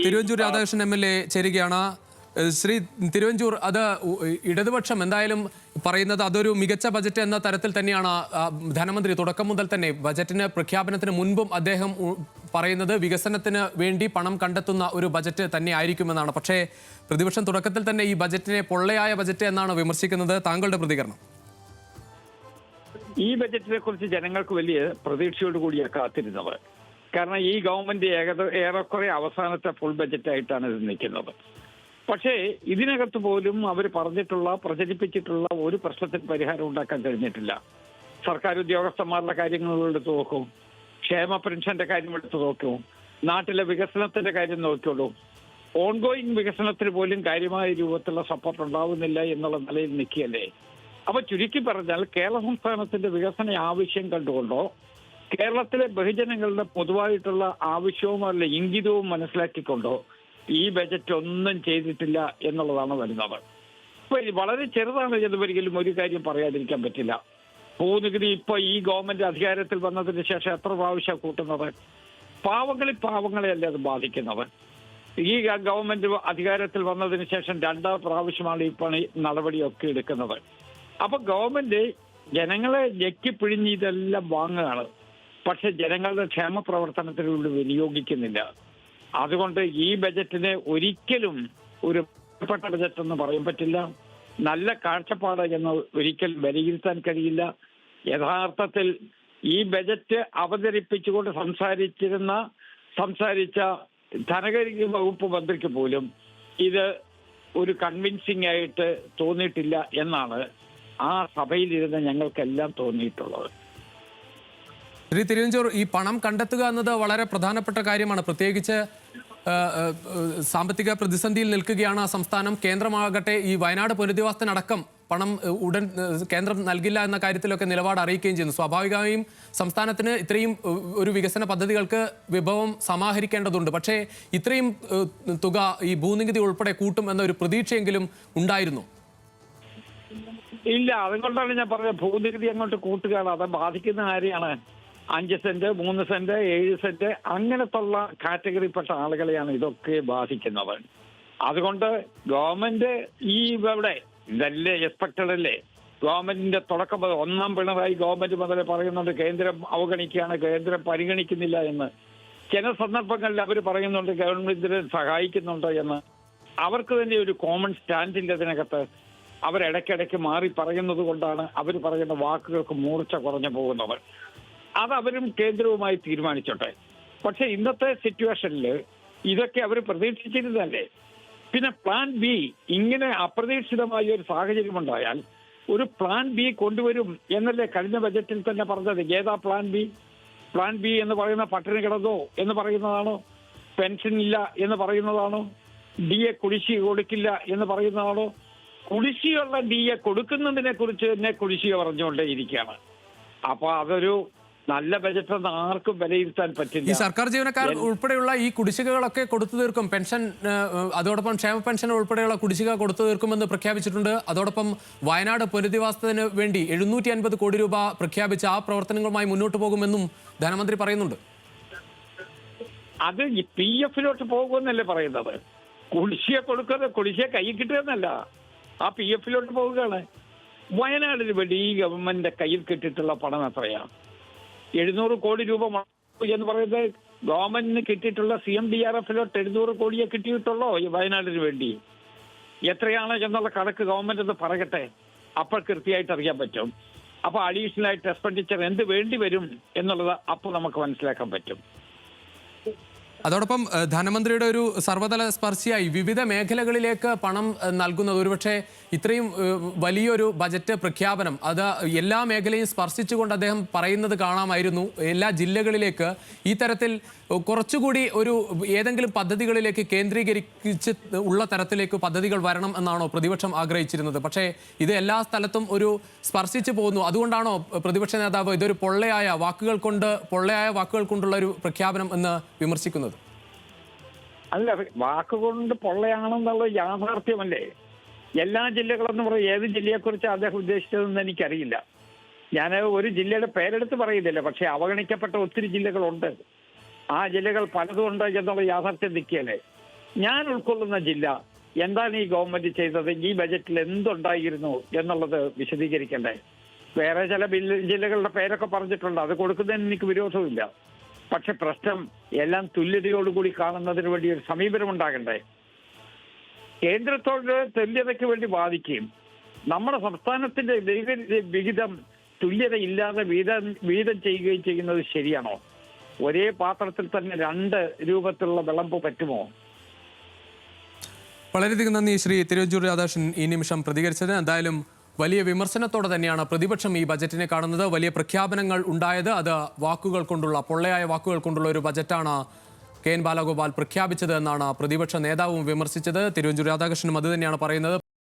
Thiruvanchoor Radhakrishnan MLA ചേരുകയാണ്. ശ്രീ തിരുവഞ്ചൂർ, അത് ഇടതുപക്ഷം എന്തായാലും പറയുന്നത് അതൊരു മികച്ച ബജറ്റ് എന്ന തരത്തിൽ തന്നെയാണ് ധനമന്ത്രി തുടക്കം മുതൽ തന്നെ ബജറ്റിന് പ്രഖ്യാപനത്തിന് മുൻപും അദ്ദേഹം പറയുന്നത് വികസനത്തിന് വേണ്ടി പണം കണ്ടെത്തുന്ന ഒരു ബജറ്റ് തന്നെ ആയിരിക്കുമെന്നാണ്. പക്ഷേ പ്രതിപക്ഷം തുടക്കത്തിൽ തന്നെ ഈ ബജറ്റിനെ പൊള്ളയായ ബജറ്റ് എന്നാണ് വിമർശിക്കുന്നത്. താങ്കളുടെ പ്രതികരണം? ഈ ബജറ്റിനെ കുറിച്ച് ജനങ്ങൾക്ക് വലിയ പ്രതീക്ഷയോടുകൂടിയാണ് കാത്തിരുന്നത്. കാരണം ഈ ഗവൺമെന്റ് ഏറെക്കുറെ അവസാനത്തെ ഫുൾ ബജറ്റായിട്ടാണ് ഇത് നിൽക്കുന്നത്. പക്ഷേ ഇതിനകത്ത് പോലും അവർ പ്രചരിപ്പിച്ചിട്ടുള്ള ഒരു പ്രശ്നത്തിന് പരിഹാരം ഉണ്ടാക്കാൻ കഴിഞ്ഞിട്ടില്ല. സർക്കാർ ഉദ്യോഗസ്ഥന്മാരുടെ കാര്യങ്ങൾ എടുത്തു നോക്കും, ക്ഷേമ പെൻഷന്റെ കാര്യം എടുത്തു നോക്കും, നാട്ടിലെ വികസനത്തിന്റെ കാര്യം നോക്കിയോളൂ. ഓൺഗോയിങ് വികസനത്തിന് പോലും കാര്യമായ രൂപത്തിലുള്ള സപ്പോർട്ട് ഉണ്ടാവുന്നില്ല എന്നുള്ള നിലയിൽ നിൽക്കുകയല്ലേ. അപ്പൊ ചുരുക്കി പറഞ്ഞാൽ കേരള സംസ്ഥാനത്തിന്റെ വികസന ആവശ്യം കണ്ടുകൊണ്ടോ കേരളത്തിലെ ബഹുജനങ്ങളുടെ പൊതുവായിട്ടുള്ള ആവശ്യവും അല്ല ഇംഗിതവും മനസ്സിലാക്കിക്കൊണ്ടോ ഈ ബജറ്റ് ഒന്നും ചെയ്തിട്ടില്ല എന്നുള്ളതാണ് വരുന്നത്. ഇപ്പൊ വളരെ ചെറുതാണ് എന്നൊരിക്കലും ഒരു കാര്യം പറയാതിരിക്കാൻ പറ്റില്ല. ഭൂനികുതി ഇപ്പൊ ഈ ഗവൺമെന്റ് അധികാരത്തിൽ വന്നതിന് ശേഷം എത്ര പ്രാവശ്യം കൂട്ടുന്നത്? പാവങ്ങളെയല്ലേ അത് ബാധിക്കുന്നത്. ഈ ഗവൺമെന്റ് അധികാരത്തിൽ വന്നതിന് ശേഷം 2 പ്രാവശ്യമാണ് ഈ പണി നടപടിയൊക്കെ എടുക്കുന്നത്. അപ്പൊ ഗവൺമെന്റ് ജനങ്ങളെ ഞെക്കിപ്പിഴിഞ്ഞ് ഇതെല്ലാം വാങ്ങുകയാണ്. പക്ഷെ ജനങ്ങളുടെ ക്ഷേമ പ്രവർത്തനത്തിനുള്ളിൽ വിനിയോഗിക്കുന്നില്ല. അതുകൊണ്ട് ഈ ബജറ്റിനെ ഒരിക്കലും ഒരു മെച്ചപ്പെട്ട ബജറ്റ് എന്ന് പറയാൻ പറ്റില്ല. നല്ല കാഴ്ചപ്പാട് എന്ന് ഒരിക്കലും വിലയിരുത്താൻ കഴിയില്ല. യഥാർത്ഥത്തിൽ ഈ ബജറ്റ് അവതരിപ്പിച്ചുകൊണ്ട് സംസാരിച്ച ധനകാര്യ വകുപ്പ് മന്ത്രിക്ക് പോലും ഇത് ഒരു കൺവിൻസിംഗ് ആയിട്ട് തോന്നിയിട്ടില്ല എന്നാണ് ആ സഭയിലിരുന്ന് ഞങ്ങൾക്കെല്ലാം തോന്നിയിട്ടുള്ളത്. ശ്രീ തിരുവഞ്ചൂർ, ഈ പണം കണ്ടെത്തുക എന്നത് വളരെ പ്രധാനപ്പെട്ട കാര്യമാണ്. പ്രത്യേകിച്ച് സാമ്പത്തിക പ്രതിസന്ധിയിൽ നിൽക്കുകയാണ് സംസ്ഥാനം. കേന്ദ്രമാകട്ടെ ഈ വയനാട് പുനരധിവാസത്തിനടക്കം പണം ഉടൻ കേന്ദ്രം നൽകില്ല എന്ന കാര്യത്തിലൊക്കെ നിലപാട് അറിയിക്കുകയും ചെയ്യുന്നു. സ്വാഭാവികമായും സംസ്ഥാനത്തിന് ഇത്രയും ഒരു വികസന പദ്ധതികൾക്ക് വിഭവം സമാഹരിക്കേണ്ടതുണ്ട്. പക്ഷേ ഇത്രയും തുക ഈ ഭൂനികുതി ഉൾപ്പെടെ കൂട്ടും എന്നൊരു പ്രതീക്ഷയെങ്കിലും ഉണ്ടായിരുന്നു? ഇല്ല, അതുകൊണ്ടാണ് ഞാൻ പറഞ്ഞത് ഭൂനികുതി അങ്ങോട്ട് കൂട്ടുകയാണ്. അത് ബാധിക്കുന്ന ആരെയാണ്? 5 സെന്റ്, 3 സെന്റ്, 7 സെന്റ് അങ്ങനത്തുള്ള കാറ്റഗറിപ്പെട്ട ആളുകളെയാണ് ഇതൊക്കെ ബാധിക്കുന്നത്. അതുകൊണ്ട് ഗവൺമെന്റ് ഇവിടെ ഇതല്ലേ എക്സ്പെക്റ്റഡ് അല്ലേ? ഗവൺമെന്റിന്റെ തുടക്കം മുതൽ 1ാം പിണറായി ഗവൺമെന്റ് മുതലേ പറയുന്നുണ്ട് കേന്ദ്രം അവഗണിക്കുകയാണ്, കേന്ദ്രം പരിഗണിക്കുന്നില്ല എന്ന്. ചില സന്ദർഭങ്ങളിൽ അവർ പറയുന്നുണ്ട് ഗവൺമെന്റിനെ സഹായിക്കുന്നുണ്ട് എന്ന്. അവർക്ക് തന്നെ ഒരു കോമൺ സ്റ്റാൻഡിന്റെ അതിനകത്ത് അവരിടയ്ക്കിടയ്ക്ക് മാറി പറയുന്നത് കൊണ്ടാണ് അവർ പറയുന്ന വാക്കുകൾക്ക് മൂർച്ച കുറഞ്ഞു പോകുന്നത്. അത് അവരും കേന്ദ്രവുമായി തീരുമാനിച്ചോട്ടെ. പക്ഷെ ഇന്നത്തെ സിറ്റുവേഷനിൽ ഇതൊക്കെ അവർ പ്രതീക്ഷിച്ചിരുന്നല്ലേ. പിന്നെ പ്ലാൻ ബി, ഇങ്ങനെ അപ്രതീക്ഷിതമായ ഒരു സാഹചര്യം ഉണ്ടായാൽ ഒരു പ്ലാൻ ബി കൊണ്ടുവരും എന്നല്ലേ കഴിഞ്ഞ ബജറ്റിൽ തന്നെ പറഞ്ഞത്. ഏതാ പ്ലാൻ ബി? പ്ലാൻ ബി എന്ന് പറയുന്ന പട്ടിണി കിടന്നോ എന്ന് പറയുന്നതാണോ? പെൻഷൻ ഇല്ല എന്ന് പറയുന്നതാണോ? DA കുടിശ്ശിക കൊടുക്കില്ല എന്ന് പറയുന്നതാണോ? കുടിശ്ശികയുള്ള DA കൊടുക്കുന്നതിനെ കുറിച്ച് തന്നെ കുടിശ്ശിക പറഞ്ഞുകൊണ്ടേയിരിക്കുകയാണ്. അപ്പൊ അതൊരു നല്ല ബജറ്റ് എന്ന് ആർക്കും വിലയിരുത്താൻ പറ്റില്ല. ഈ സർക്കാർ ജീവനക്കാർ ഉൾപ്പെടെയുള്ള ഈ കുടിശ്ശികകളൊക്കെ കൊടുത്തു തീർക്കും. പെൻഷൻ, അതോടൊപ്പം ക്ഷേമ പെൻഷൻ ഉൾപ്പെടെയുള്ള കുടിശ്ശിക കൊടുത്തു തീർക്കുമെന്ന് പ്രഖ്യാപിച്ചിട്ടുണ്ട്. അതോടൊപ്പം വയനാട് പുനരധിവാസത്തിന് വേണ്ടി 750 കോടി രൂപ പ്രഖ്യാപിച്ച ആ പ്രവർത്തനങ്ങളുമായി മുന്നോട്ട് പോകുമെന്നും ധനമന്ത്രി പറയുന്നുണ്ട്. അത് PF പോകുമെന്നല്ലേ പറയുന്നത്. കുടിശ്ശിക കൈ കിട്ടുകയെന്നല്ല, ആ PF പോവുകയാണ്. വയനാടിന് വേണ്ടി ഈ ഗവൺമെന്റിന്റെ കയ്യിൽ കിട്ടിയിട്ടുള്ള പണം എത്രയാണ്? 700 കോടി രൂപ എന്ന് പറയുന്നത് ഗവൺമെന്റിന് കിട്ടിയിട്ടുള്ള CMDRF 700 കോടിയെ കിട്ടിയിട്ടുള്ളോ ഈ വയനാടിന് വേണ്ടി? എത്രയാണ് എന്നുള്ള കണക്ക് ഗവൺമെന്റ് ഒന്ന് പറയട്ടെ, അപ്പോൾ കൃത്യമായിട്ട് അറിയാൻ പറ്റും. അപ്പൊ അഡീഷണൽ ആയിട്ട് എക്സ്പെൻഡിച്ചർ എന്ത് വേണ്ടി വരും എന്നുള്ളത് അപ്പോൾ നമുക്ക് മനസ്സിലാക്കാൻ പറ്റും. അതോടൊപ്പം ധനമന്ത്രിയുടെ ഒരു സർവ്വതല സ്പർശിയായി വിവിധ മേഖലകളിലേക്ക് പണം നൽകുന്നത്, ഒരുപക്ഷെ ഇത്രയും വലിയൊരു ബജറ്റ് പ്രഖ്യാപനം അത് എല്ലാ മേഖലയും സ്പർശിച്ചുകൊണ്ട് അദ്ദേഹം പറയുന്നത് കാണാമായിരുന്നു. എല്ലാ ജില്ലകളിലേക്ക് ഈ തരത്തിൽ കുറച്ചുകൂടി ഒരു ഏതെങ്കിലും പദ്ധതികളിലേക്ക് കേന്ദ്രീകരിച്ച് ഉള്ള തരത്തിലേക്ക് പദ്ധതികൾ വരണം എന്നാണോ പ്രതിപക്ഷം ആഗ്രഹിച്ചിരുന്നത്? പക്ഷേ ഇത് എല്ലാ സ്ഥലത്തും ഒരു സ്പർശിച്ചു പോകുന്നു. അതുകൊണ്ടാണോ പ്രതിപക്ഷ നേതാവ് ഇതൊരു പൊള്ളയായ വാക്കുകൾ കൊണ്ടുള്ള ഒരു പ്രഖ്യാപനം എന്ന് വിമർശിക്കുന്നത്? അല്ല, വാക്കുകൊണ്ട് പൊള്ളയാണെന്നുള്ള യാഥാർത്ഥ്യമല്ലേ. എല്ലാ ജില്ലകളെന്ന് പറയും, ഏത് ജില്ലയെക്കുറിച്ച് അദ്ദേഹം ഉദ്ദേശിച്ചതെന്ന് എനിക്കറിയില്ല. ഞാൻ ഒരു ജില്ലയുടെ പേരെടുത്ത് പറയുന്നില്ല, പക്ഷെ അവഗണിക്കപ്പെട്ട ഒത്തിരി ജില്ലകളുണ്ട്. ആ ജില്ലകൾ പലതും ഉണ്ട് എന്നുള്ള യാഥാർത്ഥ്യം നിൽക്കുകയല്ലേ. ഞാൻ ഉൾക്കൊള്ളുന്ന ജില്ല എന്താണ് ഈ ഗവൺമെന്റ് ചെയ്തത്, ഈ ബജറ്റിൽ എന്തുണ്ടായിരുന്നു എന്നുള്ളത് വിശദീകരിക്കണ്ടേ? വേറെ ചില ജില്ലകളുടെ പേരൊക്കെ പറഞ്ഞിട്ടുണ്ട്, അത് കൊടുക്കുന്നതിന് എനിക്ക് വിരോധമില്ല. പക്ഷെ പ്രശ്നം എല്ലാം തുല്യതയോടുകൂടി കാണുന്നതിന് വേണ്ടി ഒരു സമീപനം ഉണ്ടാകണ്ടേ? കേന്ദ്രത്തോട് തുല്യതയ്ക്ക് വേണ്ടി വാദിക്കുകയും നമ്മുടെ സംസ്ഥാനത്തിന്റെ വിഹിതം തുല്യതയില്ലാതെ വീതം ചെയ്യുകയും ചെയ്യുന്നത് ശരിയാണോ? ഒരേ പാത്രത്തിൽ തന്നെ 2 രൂപത്തിലുള്ള വിളമ്പ് പറ്റുമോ? വളരെയധികം നന്ദി ശ്രീ തിരുവഞ്ചൂർ രാധാകൃഷ്ണൻ ഈ നിമിഷം പ്രതികരിച്ചത്. എന്തായാലും വലിയ വിമർശനത്തോടെ തന്നെയാണ് പ്രതിപക്ഷം ഈ ബജറ്റിനെ കാണുന്നത്. വലിയ പ്രഖ്യാപനങ്ങൾ ഉണ്ടായത് അത് വാക്കുകൾ കൊണ്ടുള്ള പൊള്ളയായ വാക്കുകൾ കൊണ്ടുള്ള ഒരു ബജറ്റാണ് കെ എൻ ബാലഗോപാൽ പ്രഖ്യാപിച്ചത് എന്നാണ് പ്രതിപക്ഷ നേതാവും വിമർശിച്ചത്. തിരുവഞ്ചൂർ രാധാകൃഷ്ണനും അത് തന്നെയാണ് പറയുന്നത്.